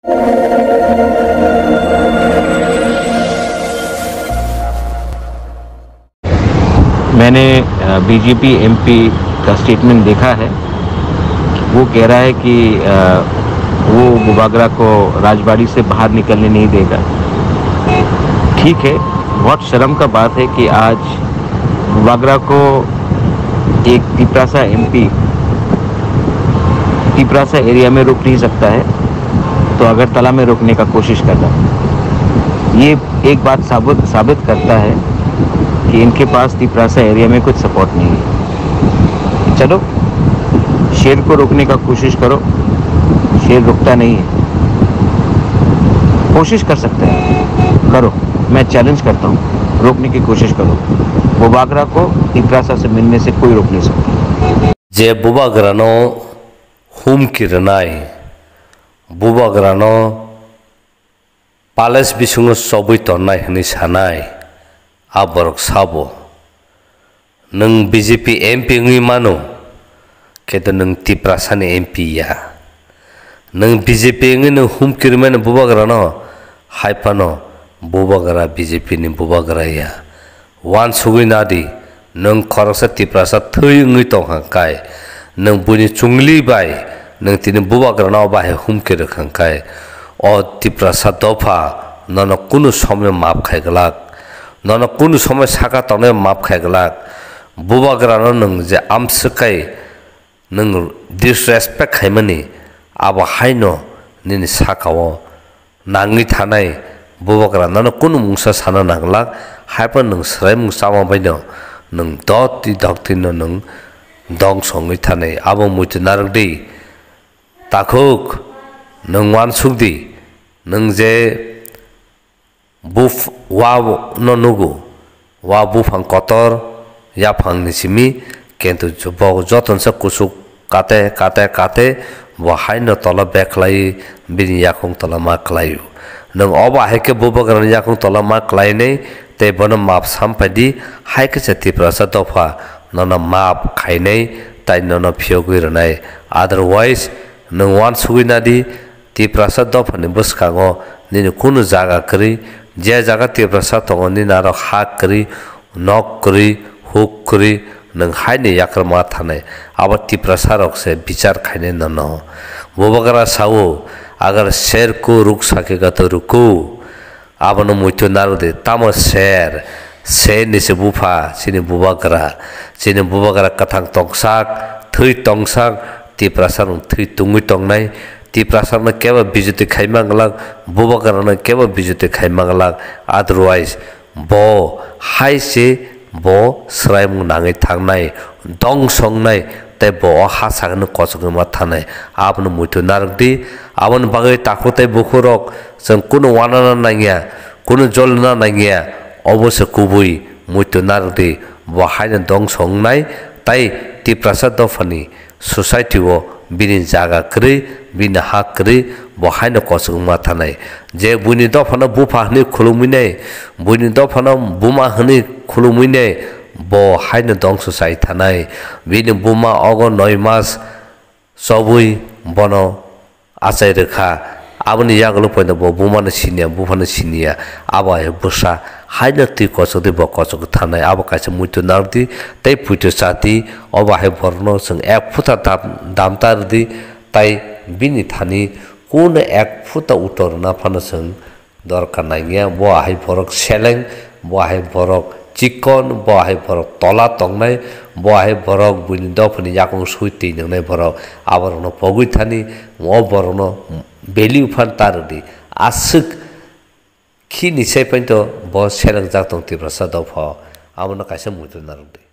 मैंने BJP MP का statement देखा है। वो कह रहा है कि वो बुबागरा को राजबाड़ी से बाहर निकलने नहीं देगा। ठीक है, बहुत शर्म का बात है कि आज बुबागरा को एक तिपरासा एमपी तिपरासा एरिया में रोक नहीं सकता है, तो अगरतला में रोकने का कोशिश कर रहा है। ये एक बात साबित करता है कि इनके पास तिपरासा एरिया में कुछ सपोर्ट नहीं है। चलो, शेर को रोकने का कोशिश करो, शेर रुकता नहीं है। कोशिश कर सकते हैं, करो, मैं चैलेंज करता हूँ, रोकने की कोशिश करो। बुबागरा को तिपरासा से मिलने से कोई रोक नहीं सकता। जे बुबागरानो हुम किरनाय बुबागरानो पालेस बिसुंग सबई तन्नाय हनि सानाय आबरक साबो नों बीजेपी एमपी ngui मानो केतो नों तिपरासानि एमपी या नों बीजेपी ngui नों हुम किरमानो बुबागरानो हाइफानो बुबागरा बीजेपी नि बुबागरा या वान सुगै नादि नों खरसा तिपरासा थै ngui तंखांखाय नों बुनि चुंगली बाय नों तिनि बुबागरानो बाहे हुम किरखांखाय ओ तिपरासा दफा नन कुनु समय माप खायगलाक नन कुनु समय साका तने माप खायगलाक बुबागरानो नों जे आमसकाय नों डिसरेसपेक्ट खायमानि आबो हायनो निनि साकाओ नाङै थानाय बुबागरा नन कुनु मुंसा साना नांगलाक हायपा नों स्राय मुंसामा बायनो नों दति दक्तिनो नों दं सङै थानाय आबो मुइते नारगदि ताखुक नों वान सुगदि नों जे बुफ वा न नुगु वा बुफां कतर या फांनि सिमी केंतु जब जतन से कुसुक काते काते काते वहाय न तला बेखलाई बिनि याखं तला मा क्लायु नों अबा हेके बुबागरानि याखं तला मा क्लायनै ते बन माप सामपादि हायके से तिपरासा दफा नन माप खायनै ताइ नन फियोगै रनाय अदरवाइज नों वान सुगैनादि तिपरासा दफानि बसकाङो निनि कुनु जागा करि जे जागा तिपरासा दङ नि नारो हाक करि नक करि हुक करि नों हायनि याक्रमा थानाय आबा तिपरासा रक से विचार खायनै नन बुबागरा सावो अगर शेर को रुक सकेगा तो रुको आबनो मुइतो नारदे तामो शेर से निसे बुफा सिनि बुबागरा कथां तंगसाक थै तंगसाक तिपरासा नं थै तुङै तंनाय तिपरासा न केवल बिजुति खाइमांगलाक बुबागरा न केवल बिजुति खाइमांगलाक अदरवाइज बो हाइसे बो स्रायमु नाङै थांनाय दं संनाय ते बो हा सागन कसगमा थानाय आबनो मुइतो नारगदि आबन बागै ताखोतै बुखुरक जों कुनु वानाना नांगिया कुनु जलना नांगिया अबसे कुबुई मुइतो नारगदि बहायन दं संनाय ताइ तिपरासा दफानि सोसाइटी वो बिनि जागा करि बिनि हा करि बहायन कसगमा थानाय जे बुनि दफाना बुफा हनि खुलुमिनाय बुनि दफाना बुमा हनि खुलुमिनाय बहायन दं सोसाइ थानाय बिनि बुमा अगो 9 मास सबुई बनो आचाय रेखा आबनि यागलो पयन बुमानो सिनिया बुफानो सिनिया आबा बुसा हायन ति कसदे ब कसक थानाय आबा कासे मुइतो नारदि तै पुइतो साथि अबा हे भरनो जों 1 फुटा दामतारदि ताइ बिनि थानि कोन 1 फुटा उतरना फानो जों दरकार नागिया बहाय भरक सेलें बहाय भरक चिकन बहाय भरक तला तंगनाय बहाय भरक बुनि दफनि याकं सुइति नंनाय भरक आबरनो पगुइ थानि म बरनो बेलि उफान तारदि आसुक खि निसाय पयन्तो ब सेलें जातों तिपरासा दफा आबनो कासे मुइतो नारदि